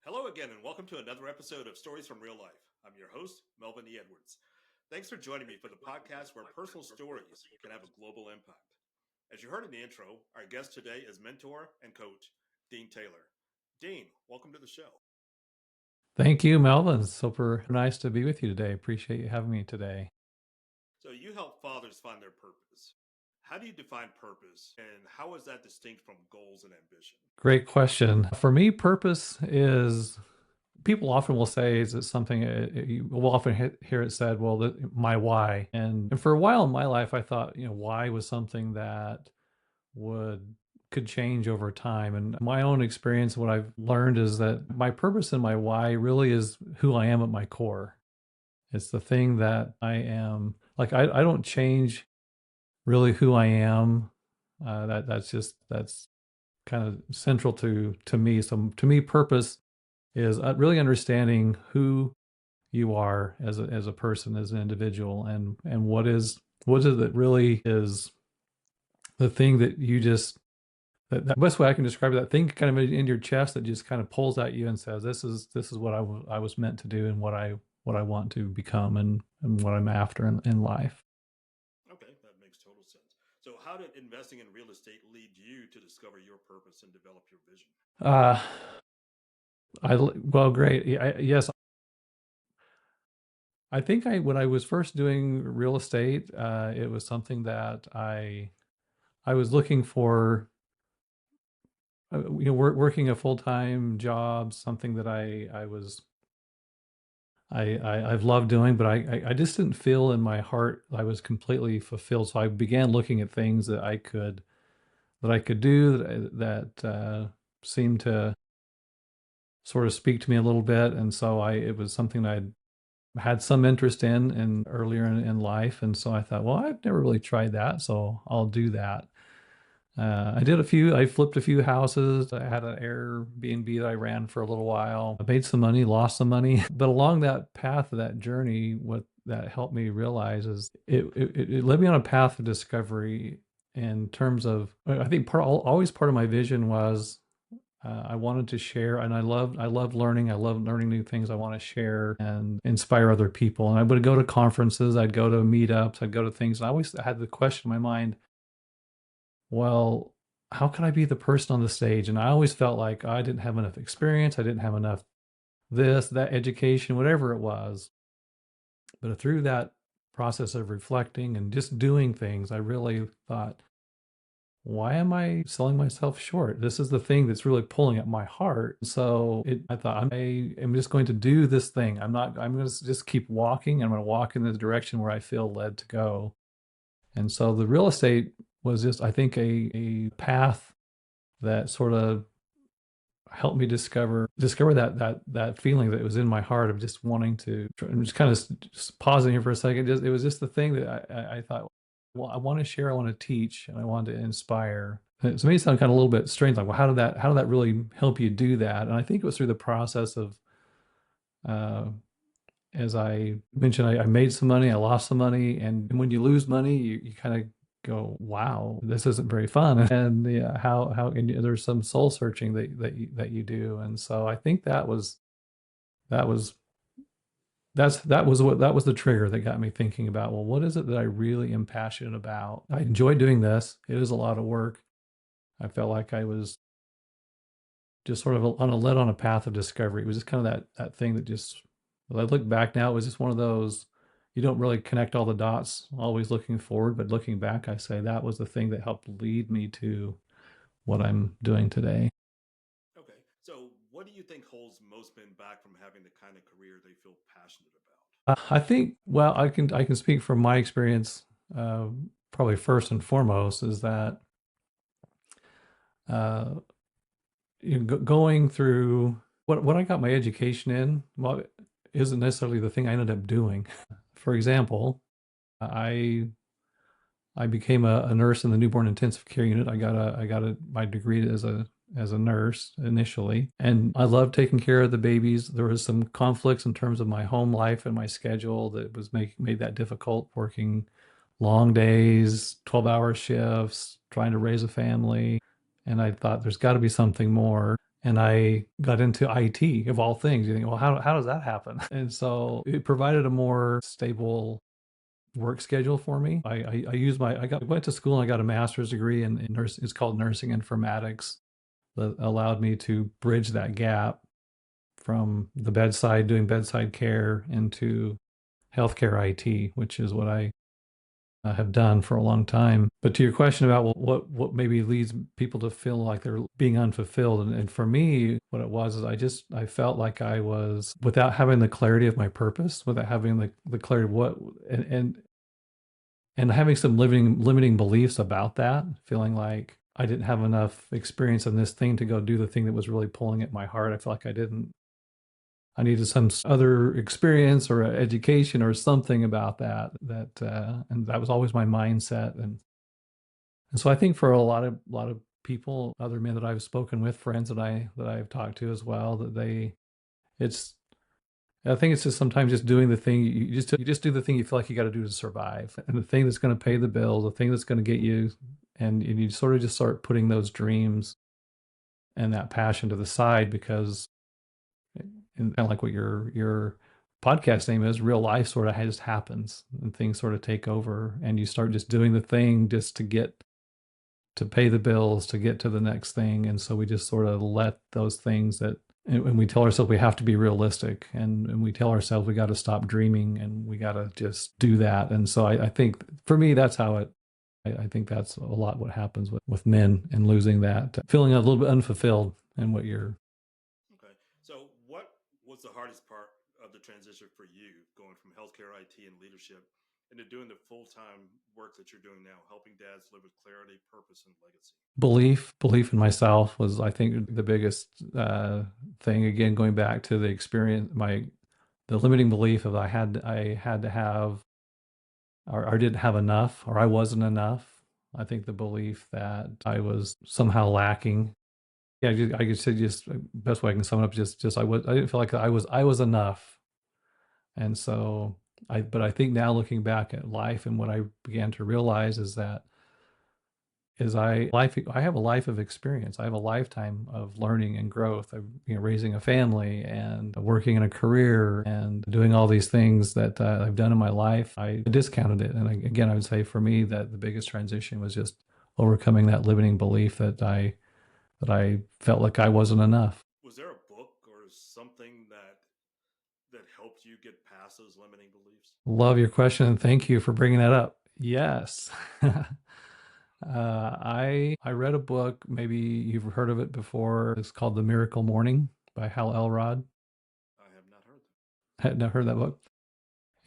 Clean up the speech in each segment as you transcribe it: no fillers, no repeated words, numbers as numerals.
Hello again, and welcome to another episode of Stories from Real Life. I'm your host, Melvin E. Edwards. Thanks for joining me for the podcast where personal stories can have a global impact. As you heard in the intro, our guest today is mentor and coach, Dean Taylor. Dean, welcome to the show. Thank you, Melvin. It's super nice to be with you today. Appreciate you having me today. So, you help fathers find their purpose. How do you define purpose, and how is that distinct from goals and ambition? Great question. For me, purpose is, people often will say, is it something, you will often hear it said, well, my why. And for a while in my life, I thought, why was something that could change over time. And my own experience, what I've learned is that my purpose and my why really is who I am at my core. It's the thing that I am. Like, I don't change really who I am. That's kind of central to me. So to me, purpose is really understanding who you are as a person, as an individual, and what is it that really is the thing that you just, that the best way I can describe it, that thing kind of in your chest that just kind of pulls at you and says, this is what I was meant to do, and what I want to become, and what I'm after in life. Okay, that makes total sense. So, how did investing in real estate lead you to discover your purpose and develop your vision? Well, great. Yes, I think when I was first doing real estate, it was something that I was looking for, working a full-time job, something that I've loved doing, but I just didn't feel in my heart I was completely fulfilled. So I began looking at things that I could do that seemed to sort of speak to me a little bit, and so it was something that I'd had some interest in earlier in life, and so I thought, well, I've never really tried that, so I'll do that. I flipped a few houses. I had an Airbnb that I ran for a little while. I made some money, lost some money. But along that path of that journey, what that helped me realize is it led me on a path of discovery in terms of, I think always part of my vision was, I wanted to share, and I loved learning. I love learning new things. I want to share and inspire other people. And I would go to conferences, I'd go to meetups, I'd go to things. And I always had the question in my mind, well, how can I be the person on the stage? And I always felt like I didn't have enough experience. I didn't have enough that education, whatever it was. But through that process of reflecting and just doing things, I really thought, why am I selling myself short? This is the thing that's really pulling at my heart. So I thought, I am just going to do this thing. I'm going to just keep walking. I'm going to walk in the direction where I feel led to go. And so the real estate was just, I think, a path that sort of helped me discover that feeling that was in my heart of just wanting to. I'm just kind of just pausing here for a second. It was just the thing that I thought, well, I want to share, I want to teach, and I want to inspire. And it may sound kind of a little bit strange, like, well, how did that really help you do that? And I think it was through the process of, as I mentioned, I made some money, I lost some money, and when you lose money, you kind of go, wow, this isn't very fun. And yeah, how and there's some soul searching that you do. And so I think that was the trigger that got me thinking about, well, what is it that I really am passionate about? I enjoy doing this. It is a lot of work. I felt like I was just sort of led on a path of discovery. It was just kind of that thing that just, when I look back now, it was just one of those, you don't really connect all the dots, always looking forward, but looking back, I say that was the thing that helped lead me to what I'm doing today. Okay, so what do you think holds most men back from having the kind of career they feel passionate about? I think, well, I can speak from my experience. Probably first and foremost is that, uh, going through what I got my education in, well, isn't necessarily the thing I ended up doing. For example, I became a nurse in the newborn intensive care unit. I got my degree as a nurse initially, and I loved taking care of the babies. There was some conflicts in terms of my home life and my schedule that was made that difficult, working long days, 12-hour shifts, trying to raise a family. And I thought there's got to be something more. and I got into IT of all things. You think, well, how does that happen? And so it provided a more stable work schedule for me. I used went to school and I got a master's degree in nurse. It's called nursing informatics, that allowed me to bridge that gap from the bedside, doing bedside care, into healthcare IT, which is what I have done for a long time. But to your question about, well, what maybe leads people to feel like they're being unfulfilled, and for me, what it was is I felt like I was, without having the clarity of my purpose, without having the clarity of what, and having some limiting beliefs about that, feeling like I didn't have enough experience in this thing to go do the thing that was really pulling at my heart. I felt like I needed some other experience or education or something about that, and that was always my mindset. And so I think for a lot of people, other men that I've spoken with, friends that I've talked to as well, it's I think it's just sometimes just doing the thing. You just do the thing you feel like you got to do to survive, and the thing that's going to pay the bills, the thing that's going to get you, and you sort of just start putting those dreams and that passion to the side, because, and kind of like what your podcast name is, real life sort of just happens, and things sort of take over, and you start just doing the thing just to pay the bills, to get to the next thing. And so we just sort of let those things and we tell ourselves we have to be realistic, and we tell ourselves we got to stop dreaming, and we got to just do that. And so I think for me, that's how I think that's a lot what happens with men, and losing that, feeling a little bit unfulfilled in what you're. Okay. So, what was the hardest part of the transition for you, going from healthcare, IT, and leadership into doing the full time work that you're doing now, helping dads live with clarity, purpose, and legacy? Belief in myself was, I think, the biggest thing. Again, going back to the experience, the limiting belief of I had to have, or didn't have enough, or I wasn't enough. I think the belief that I was somehow lacking. Yeah, I could say, just best way I can sum it up, just I didn't feel like I was enough. And so but I think now, looking back at life, and what I began to realize is that I have a life of experience. I have a lifetime of learning and growth. Of, raising a family and working in a career and doing all these things that I've done in my life. I discounted it, and again, I would say for me that the biggest transition was just overcoming that limiting belief that I felt like I wasn't enough. Was there a book or something that helped you get past those limiting beliefs? Love your question, and thank you for bringing that up. Yes. I read a book, maybe you've heard of it before. It's called The Miracle Morning by Hal Elrod. I have not heard that. Had never heard that book.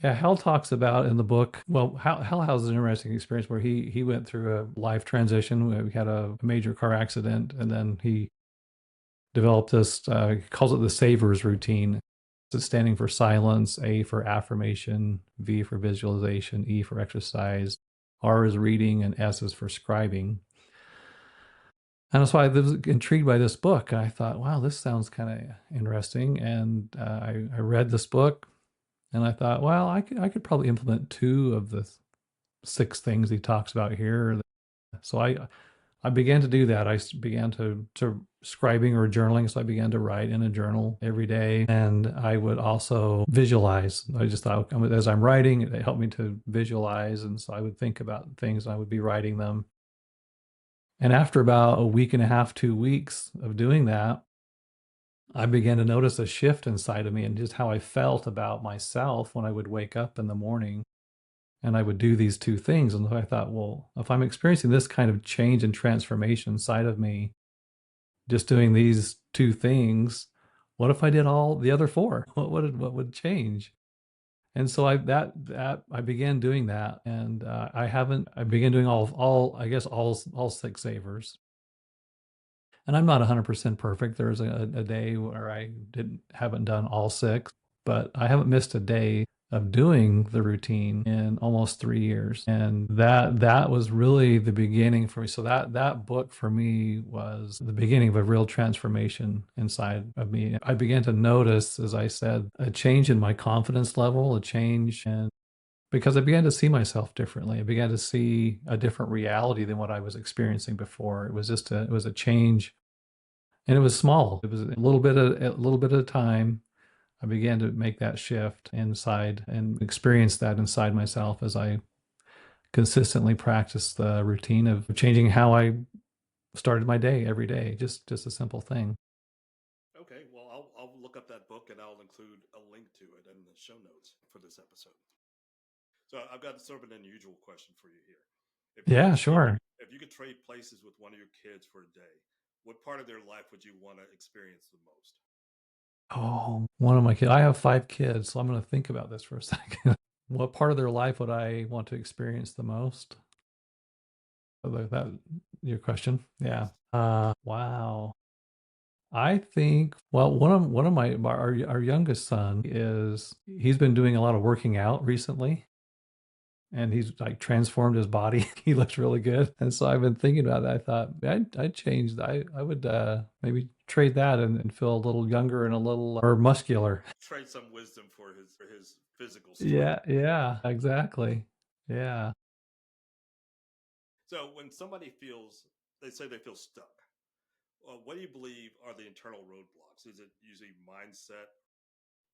Yeah, Hal talks about in the book. Well, Hal has an interesting experience where he went through a life transition. He had a major car accident, and then he developed this. He calls it the Savers routine. It's standing for silence, A for affirmation, V for visualization, E for exercise, R is reading, and S is for scribing. And so I was intrigued by this book. And I thought, wow, this sounds kind of interesting. And I read this book, and I thought, well, I could probably implement 2 of the 6 things he talks about here. So I began to do that. I began to scribing or journaling. So I began to write in a journal every day, and I would also visualize. I just thought, as I'm writing, it helped me to visualize, and so I would think about things and I would be writing them. And after about a week and a half, 2 weeks of doing that, I began to notice a shift inside of me, and just how I felt about myself when I would wake up in the morning and I would do these 2 things. And I thought, well, if I'm experiencing this kind of change and transformation inside of me, just doing these 2 things, what if I did all the other 4? What would change? And so I began doing that, and I began doing all 6 savers. And I'm not 100% perfect. There's a day where I haven't done all 6, but I haven't missed a day of doing the routine in almost 3 years. And that was really the beginning for me. So that book for me was the beginning of a real transformation inside of me. I began to notice, as I said, a change in my confidence level, a change, and because I began to see myself differently. I began to see a different reality than what I was experiencing before. It was a change And it was small. It was a little bit at a time. I began to make that shift inside and experience that inside myself as I consistently practiced the routine of changing how I started my day every day. Just a simple thing. Okay, well, I'll look up that book and I'll include a link to it in the show notes for this episode. So I've got sort of an unusual question for you here. If you could Yeah, trade, sure. if you could trade places with one of your kids for a day, what part of their life would you want to experience the most? Oh, one of my kids. I have 5 kids, so I'm going to think about this for a second. What part of their life would I want to experience the most? That your question? Yeah. Yes. Wow. I think, well, one of our youngest son he's been doing a lot of working out recently, and he's like transformed his body. He looks really good, and so I've been thinking about that. I thought I'd change. I would maybe trade that and feel a little younger and a little more muscular. Trade some wisdom for his physical strength. Yeah, yeah, exactly. Yeah. So when somebody feels, they say they feel stuck. What do you believe are the internal roadblocks? Is it usually mindset,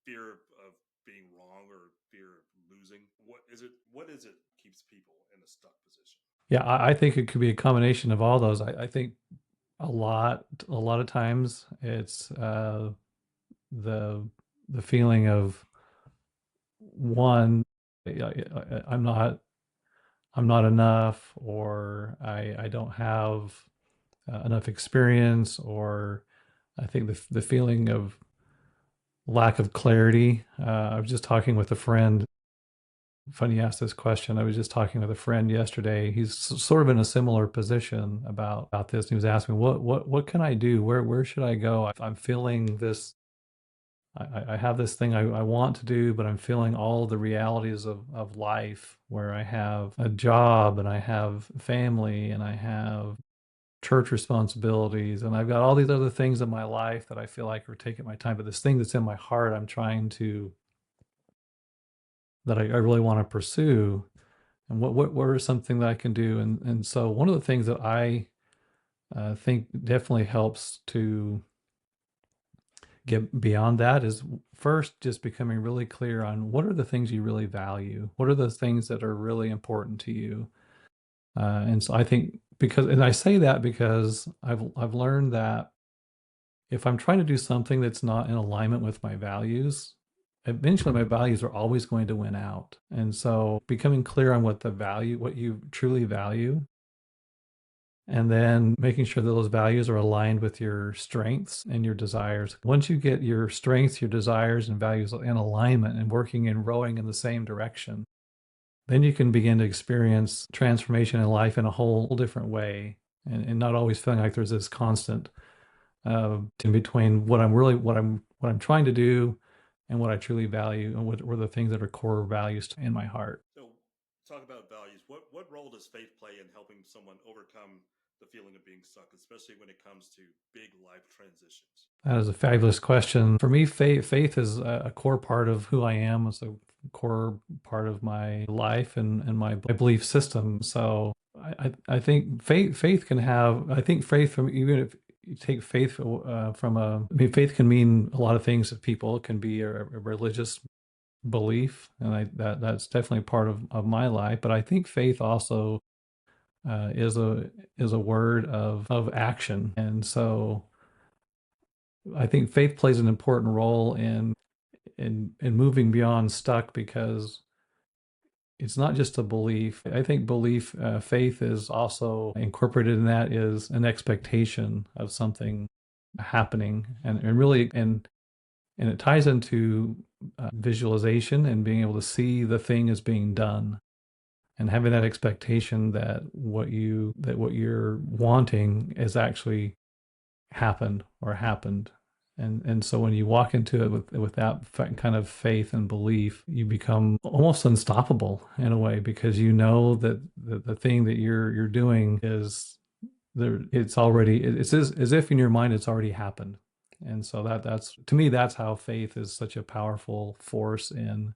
fear of being wrong, or fear of losing? What is it? What is it keeps people in a stuck position? Yeah, I think it could be a combination of all those. I think a lot of times it's the the feeling of one, I'm not enough, or I don't have enough experience, or I think the feeling of lack of clarity. I was just talking with a friend. Funny you asked this question. I was just talking with a friend yesterday. He's sort of in a similar position about this. And he was asking me, what can I do? Where should I go? I'm feeling this. I have this thing I want to do, but I'm feeling all the realities of life, where I have a job and I have family and I have church responsibilities and I've got all these other things in my life that I feel like are taking my time. But this thing that's in my heart, that I really want to pursue. And what are something that I can do? And so one of the things that I think definitely helps to get beyond that is first just becoming really clear on what are the things you really value. What are the things that are really important to you? And so I think and I say that because I've learned that if I'm trying to do something that's not in alignment with my values, eventually my values are always going to win out. And so becoming clear on what you truly value, and then making sure that those values are aligned with your strengths and your desires. Once you get your strengths, your desires, and values in alignment and working and rowing in the same direction, then you can begin to experience transformation in life in a whole different way, and not always feeling like there's this constant in between what I'm trying to do and what I truly value, and what were the things that are core values in my heart. So, talk about values. What role does faith play in helping someone overcome the feeling of being stuck, especially when it comes to big life transitions? That is a fabulous question. For me, faith is a core part of who I am. It's a core part of my life and my belief system. So I think faith can have. I think faith, from even if you take faith from a, I mean, faith can mean a lot of things to people. It can be a religious belief, and that's definitely part of my life. But I think faith also is a word of action, and so I think faith plays an important role in moving beyond stuck, because it's not just a belief. I think faith is also incorporated in that, is an expectation of something happening, and really, and it ties into visualization and being able to see the thing as being done, and having that expectation that what you're wanting is actually happened. And so when you walk into it with that kind of faith and belief, you become almost unstoppable in a way, because you know that the thing that you're doing is there. It's as if in your mind it's already happened. And so that's, to me, that's how faith is such a powerful force in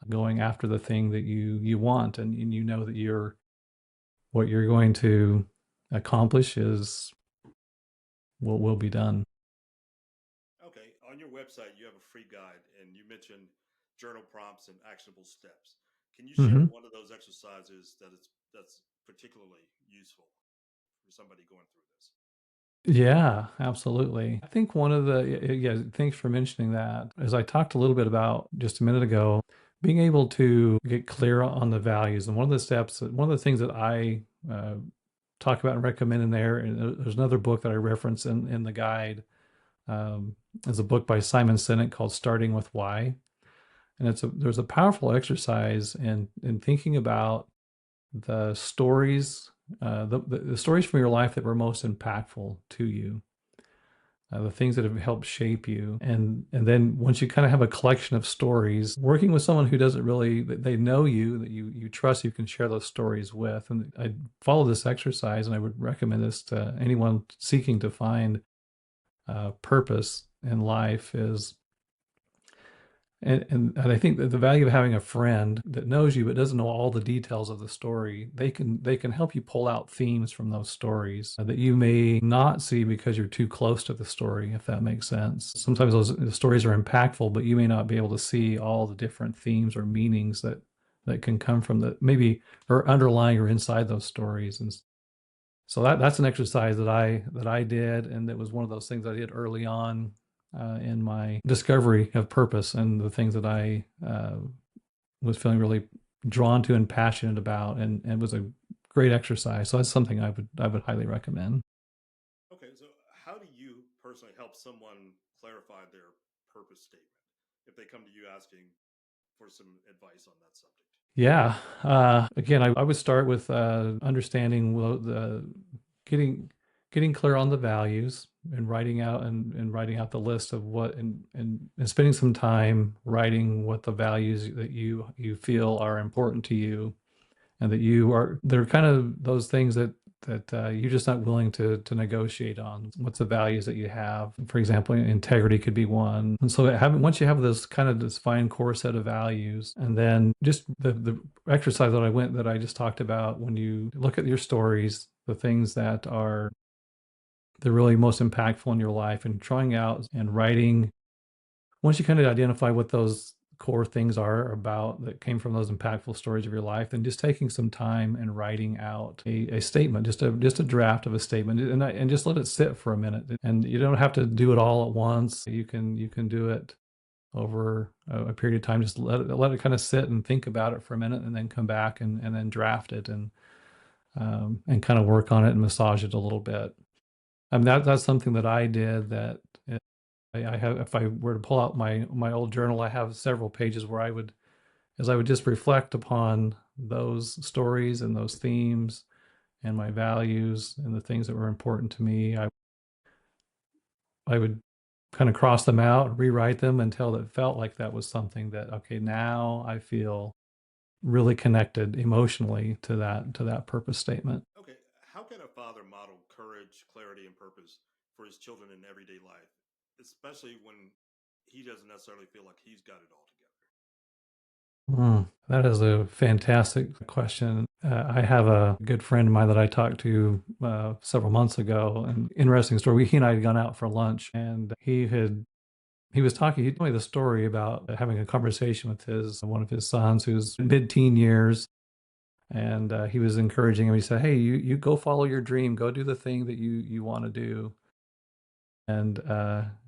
going after the thing that you want, and you know that what you're going to accomplish is will be done. Okay. On your website, you have a free guide, and you mentioned journal prompts and actionable steps. Can you share Hmm. one of those exercises that's particularly useful for somebody going through this? Yeah, absolutely. I think one of yeah, thanks for mentioning that. As I talked a little bit about just a minute ago, being able to get clear on the values. And one of the steps, one of the things that I talk about and recommend in there, and there's another book that I reference in the guide, um, is a book by Simon Sinek called Starting with Why. And there's a powerful exercise in thinking about the stories, the stories from your life that were most impactful to you, the things that have helped shape you, and then once you kind of have a collection of stories, working with someone who doesn't really, they know you, that you trust, you can share those stories with. And I follow this exercise, and I would recommend this to anyone seeking to find purpose in life. Is and I think that the value of having a friend that knows you but doesn't know all the details of the story, they can help you pull out themes from those stories that you may not see because you're too close to the story, if that makes sense. Sometimes those stories are impactful, but you may not be able to see all the different themes or meanings that can come from the maybe or underlying or inside those stories. And so that's an exercise that I did, and it was one of those things I did early on in my discovery of purpose and the things that I was feeling really drawn to and passionate about, and it was a great exercise. So that's something I would highly recommend. Okay, so how do you personally help someone clarify their purpose statement if they come to you asking for some advice on that subject? Yeah. Again, I would start with understanding the getting getting clear on the values and writing out the list of what and spending some time writing what the values that you feel are important to you, and that they're kind of those things that you're just not willing to negotiate on. What's the values that you have? For example, integrity could be one. And so once you have this fine core set of values, and then just the exercise that I just talked about, when you look at your stories, the things that are the really most impactful in your life, and trying out and writing, once you kind of identify what those core things are about that came from those impactful stories of your life, then just taking some time and writing out a statement, just a draft of a statement, and just let it sit for a minute. And you don't have to do it all at once. You can do it over a period of time. Just let it kind of sit and think about it for a minute, and then come back and then draft it, and kind of work on it and massage it a little bit. I mean, that's something that I did that I have, if I were to pull out my old journal, I have several pages where I would just reflect upon those stories and those themes and my values and the things that were important to me. I would kind of cross them out, rewrite them until it felt like that was something that, okay, now I feel really connected emotionally to that purpose statement. Okay, how can a father model courage, clarity, and purpose for his children in everyday life, especially when he doesn't necessarily feel like he's got it all together? That is a fantastic question. I have a good friend of mine that I talked to several months ago. An interesting story. He and I had gone out for lunch, and he was talking. He told me the story about having a conversation with his one of his sons, who's mid-teen years, and he was encouraging him. He said, "Hey, you go follow your dream. Go do the thing that you want to do." And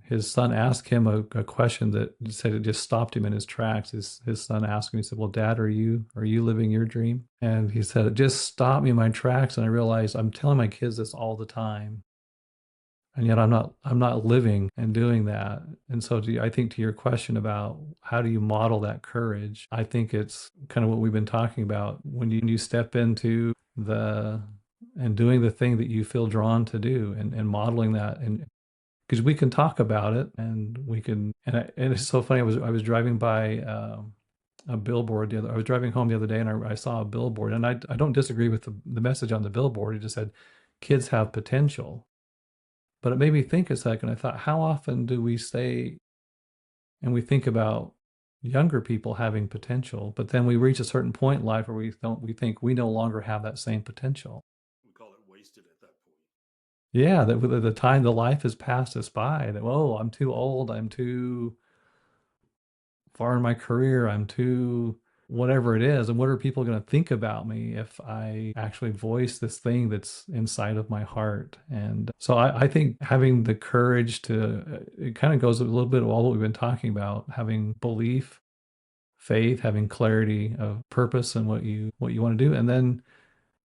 his son asked him a question that said it just stopped him in his tracks. His son asked him, he said, "Well, Dad, are you living your dream?" And he said, "It just stopped me in my tracks, and I realized I'm telling my kids this all the time, and yet I'm not living and doing that." And so, I think to your question about how do you model that courage, I think it's kind of what we've been talking about. When you step into the and doing the thing that you feel drawn to do, and modeling that, and because we can talk about it, and we can, and it's so funny. I was driving by a billboard I was driving home the other day, and I saw a billboard, and I don't disagree with the message on the billboard. It just said kids have potential, but it made me think a second. I thought, how often do we say and we think about younger people having potential, but then we reach a certain point in life where we think we no longer have that same potential. We call it wasted at that point. Yeah, that the time, the life has passed us by, that, oh, I'm too old, I'm too far in my career, I'm too whatever it is. And what are people going to think about me if I actually voice this thing that's inside of my heart? And so I think having the courage to, it kind of goes a little bit of all what we've been talking about, having belief, faith, having clarity of purpose and what you want to do. And then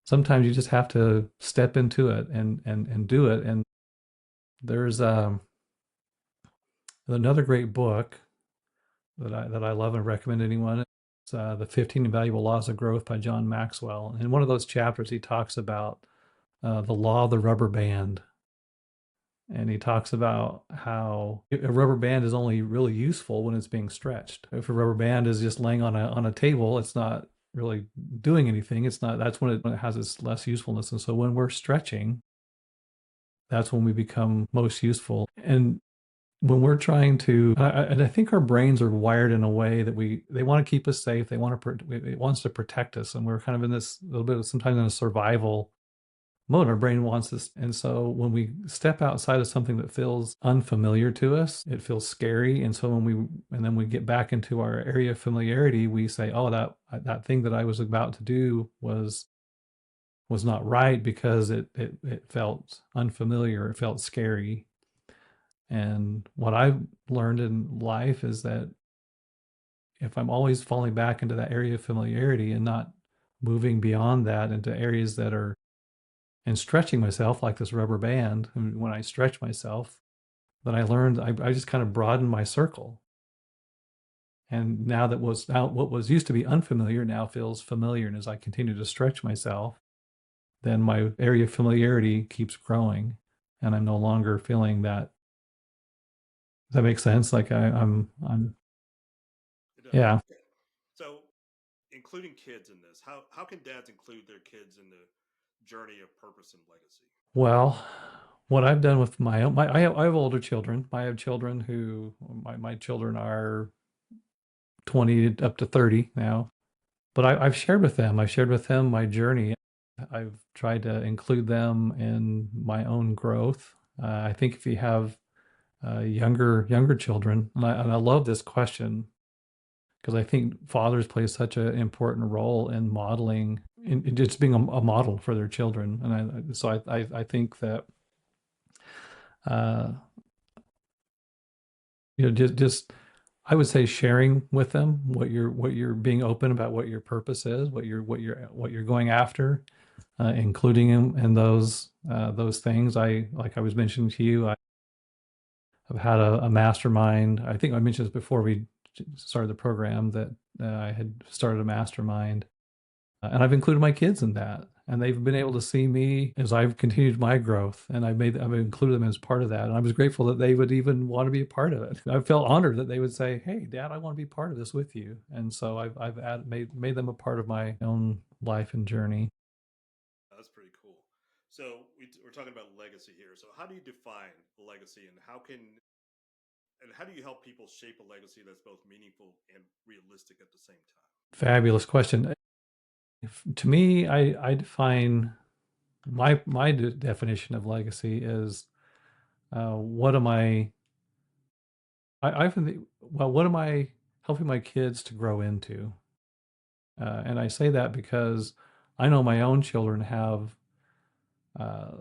sometimes you just have to step into it and do it. And there's another great book that I love and recommend to anyone. It's The 15 Invaluable Laws of Growth by John Maxwell. In one of those chapters, he talks about the law of the rubber band. And he talks about how a rubber band is only really useful when it's being stretched. If a rubber band is just laying on a table, it's not really doing anything. It's not, that's when it has its less usefulness. And so when we're stretching, that's when we become most useful. And when we're trying to, and I think our brains are wired in a way that they want to keep us safe. It wants to protect us. And we're kind of in this little bit of sometimes in a survival mode. Our brain wants this. And so when we step outside of something that feels unfamiliar to us, it feels scary. And so and then we get back into our area of familiarity, we say, oh, that thing that I was about to do was not right because it felt unfamiliar. It felt scary. And what I've learned in life is that if I'm always falling back into that area of familiarity and not moving beyond that into areas that are, and stretching myself like this rubber band, and when I stretch myself, then I learned I just kind of broadened my circle. And now what was used to be unfamiliar now feels familiar. And as I continue to stretch myself, then my area of familiarity keeps growing, and I'm no longer feeling that. Does that make sense? Like I'm It does. yeah. Okay. So, including kids in this, how can dads include their kids in the journey of purpose and legacy? Well, what I've done with my own, I have older children. I have children who, my children are 20 up to 30 now. But I've shared with them my journey. I've tried to include them in my own growth. I think if you have younger children, and I love this question because I think fathers play such an important role in modeling, in just being a model for their children. And I think that uh, just I would say sharing with them what you're being open about, what your purpose is, what you're going after, including them in those things. I was mentioning to you, I've had a mastermind. I think I mentioned this before we started the program, that I had started a mastermind, and I've included my kids in that, and they've been able to see me as I've continued my growth, and I've included them as part of that, and I was grateful that they would even want to be a part of it. I felt honored that they would say, "Hey, Dad, I want to be part of this with you," and so made them a part of my own life and journey. That's pretty cool. So we're talking about legacy here. So how do you define legacy, and how do you help people shape a legacy that's both meaningful and realistic at the same time? Fabulous question. To me, I define my definition of legacy is what am I think, well, what am I helping my kids to grow into? And I say that because I know my own children have uh,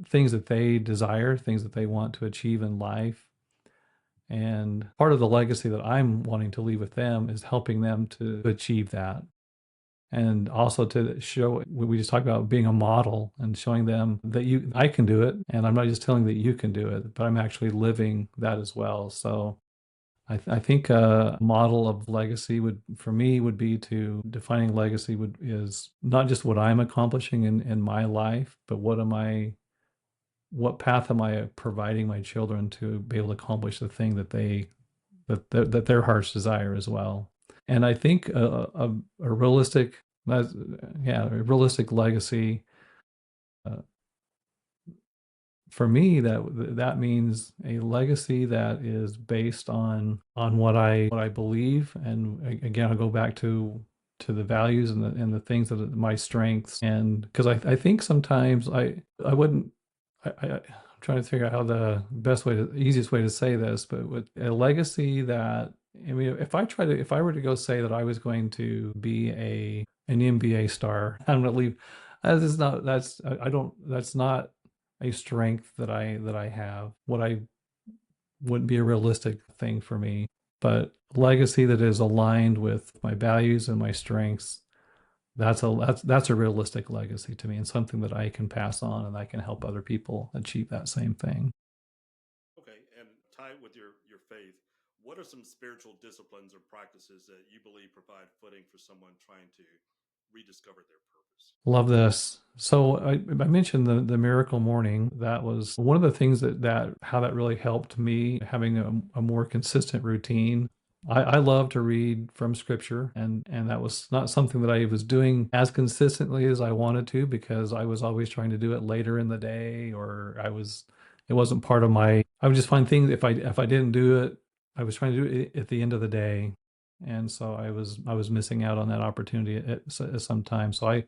things that they desire, things that they want to achieve in life. And part of the legacy that I'm wanting to leave with them is helping them to achieve that. And also to show, we just talked about being a model and showing them that I can do it. And I'm not just telling that you can do it, but I'm actually living that as well. So I think a model of legacy for me, would be to defining legacy is not just what I'm accomplishing in my life, but what path am I providing my children to be able to accomplish the thing that their hearts desire as well. And I think a realistic, a realistic legacy, uh, for me, that means a legacy that is based on what I believe. And again, I'll go back to the values and the things that are my strengths. And because I think sometimes I wouldn't I'm trying to figure out how the easiest way to say this, but with a legacy that, I mean, if I were to go say that I was going to be an NBA star, I'm going to leave. That is not, that's, I don't, that's not a strength that I have. What I wouldn't be a realistic thing for me, but legacy that is aligned with my values and my strengths, that's a realistic legacy to me, and something that I can pass on and I can help other people achieve that same thing. Okay, and tie it with your faith. What are some spiritual disciplines or practices that you believe provide footing for someone trying to rediscover their purpose? Love this. So I mentioned the miracle morning. That was one of the things that how that really helped me having a more consistent routine. I love to read from scripture, and that was not something that I was doing as consistently as I wanted to, because I was always trying to do it later in the day, or it wasn't part of my, I would just find things, if I didn't do it, I was trying to do it at the end of the day. And so I was missing out on that opportunity at some time. So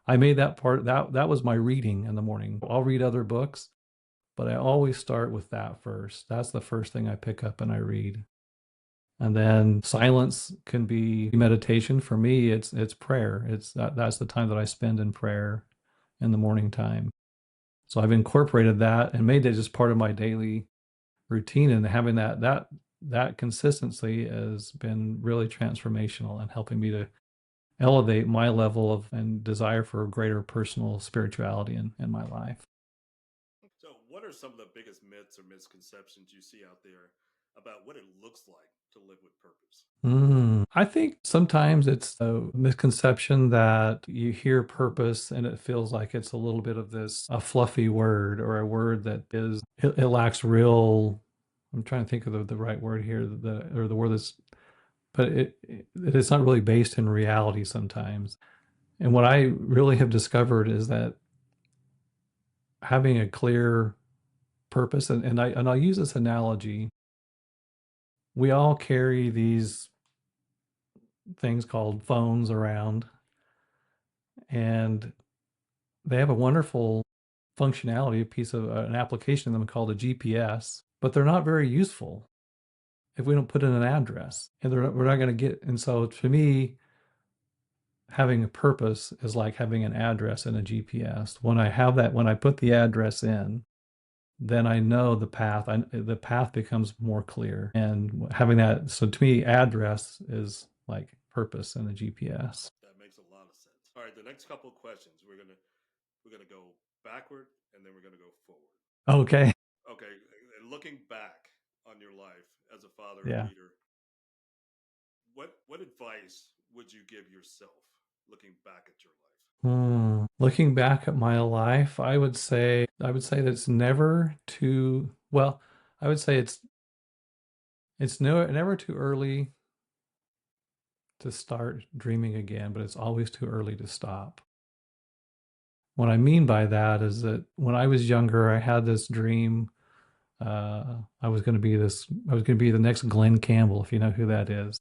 I made that part, that was my reading in the morning. I'll read other books, but I always start with that first. That's the first thing I pick up and I read. And then silence can be meditation. For me, it's prayer. That's the time that I spend in prayer in the morning time. So I've incorporated that and made it just part of my daily routine, and having that consistency has been really transformational and helping me to elevate my level of and desire for greater personal spirituality in my life. So, what are some of the biggest myths or misconceptions you see out there about what it looks like to live with purpose? I think sometimes it's a misconception that you hear purpose and it feels like it's a little bit of this a fluffy word, or a word that it lacks real. I'm trying to think of the right word here, the word that's, but it's not really based in reality sometimes. And what I really have discovered is that having a clear purpose, and I'll use this analogy. We all carry these things called phones around, and they have a wonderful functionality, a piece of an application in them called a GPS, but they're not very useful if we don't put in an address, and we're not going to get. And so to me, having a purpose is like having an address in a GPS. When I have that, when I put the address in, then I know the path. The path becomes more clear, and having that. So to me, address is like purpose in a GPS. That makes a lot of sense. All right, the next couple of questions we're gonna go backward and then we're gonna go forward. Okay. Okay, and looking back on your life as a father and Yeah. leader, what advice would you give yourself looking back at your life? Looking back at my life, I would say that it's never too well. I would say it's never too early to start dreaming again, but it's always too early to stop. What I mean by that is that when I was younger, I had this dream. I was going to be the next Glenn Campbell, if you know who that is.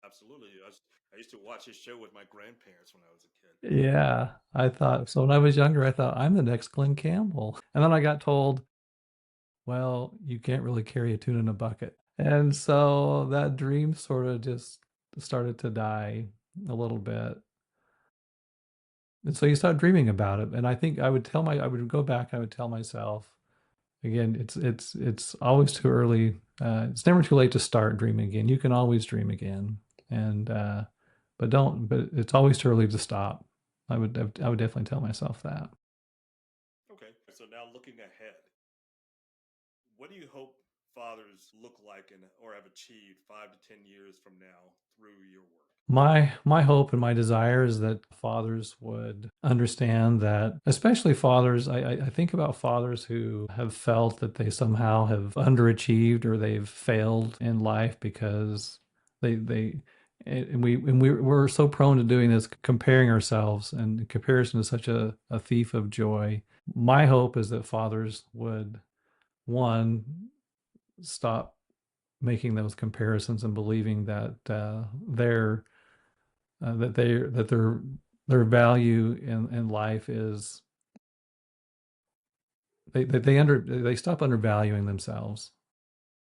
Absolutely. I used to watch his show with my grandparents when I was a kid. Yeah, I thought so. When I was younger, I thought I'm the next Glenn Campbell. And then I got told, well, you can't really carry a tune in a bucket. And so that dream sort of just started to die a little bit. And so you start dreaming about it. And I think I would go back and I would tell myself, again, it's always too early. It's never too late to start dreaming again. You can always dream again. And, but it's always too early to stop. I would definitely tell myself that. Okay, so now looking ahead, what do you hope fathers look like or have achieved 5 to 10 years from now through your work? My hope and my desire is that fathers would understand that, especially fathers. I think about fathers who have felt that they somehow have underachieved or they've failed in life because they we're so prone to doing this, comparing ourselves, and comparison is such a thief of joy. My hope is that fathers would, one, stop making those comparisons and believing that that their value in life is they stop undervaluing themselves.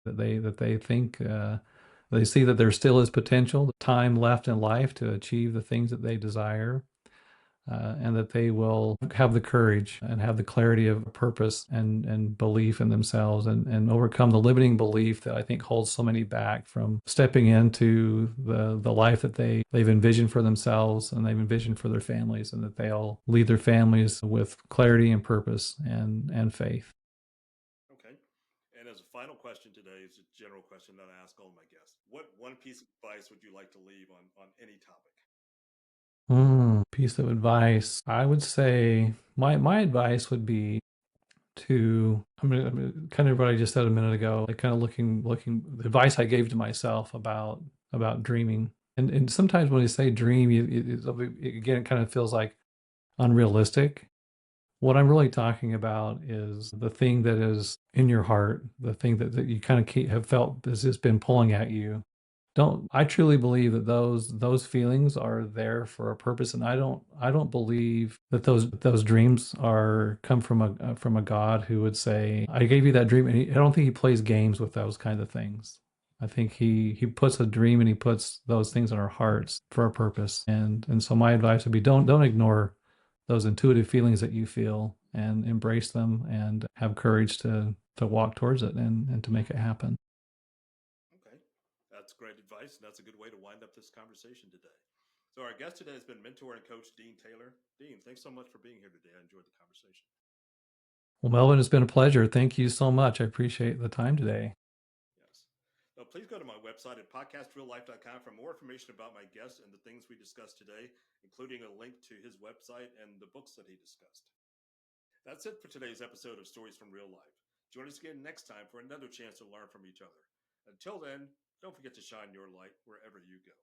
That they think they see that there still is potential, time left in life to achieve the things that they desire, and that they will have the courage and have the clarity of purpose and belief in themselves, and overcome the limiting belief that I think holds so many back from stepping into the life that they've envisioned for themselves and they've envisioned for their families, and that they'll lead their families with clarity and purpose and faith. Okay. And as a final question today, is a general question that I ask all my guests. What one piece of advice would you like to leave on any topic? Piece of advice. I would say my advice would be to kind of what I just said a minute ago, like kind of looking the advice I gave to myself about dreaming. And sometimes when you say dream, again, it kind of feels like unrealistic. What I'm really talking about is the thing that is in your heart, the thing that you kind of have felt has just been pulling at you. Don't I truly believe that those feelings are there for a purpose, and I don't believe that those dreams are come from a God who would say, "I gave you that dream," and I don't think he plays games with those kind of things. I think he puts a dream and he puts those things in our hearts for a purpose, and so my advice would be don't ignore those intuitive feelings that you feel, and embrace them and have courage to walk towards it and to make it happen. Okay. That's great advice, and that's a good way to wind up this conversation today. So, our guest today has been mentor and coach Dean Taylor. Dean, thanks so much for being here today. I enjoyed the conversation. Well, Melvin, it's been a pleasure. Thank you so much. I appreciate the time today. Yes. Now, please go to my website at podcastreallife.com for more information about my guest and the things we discussed today, including a link to his website and the books that he discussed. That's it for today's episode of Stories from Real Life. Join us again next time for another chance to learn from each other. Until then, don't forget to shine your light wherever you go.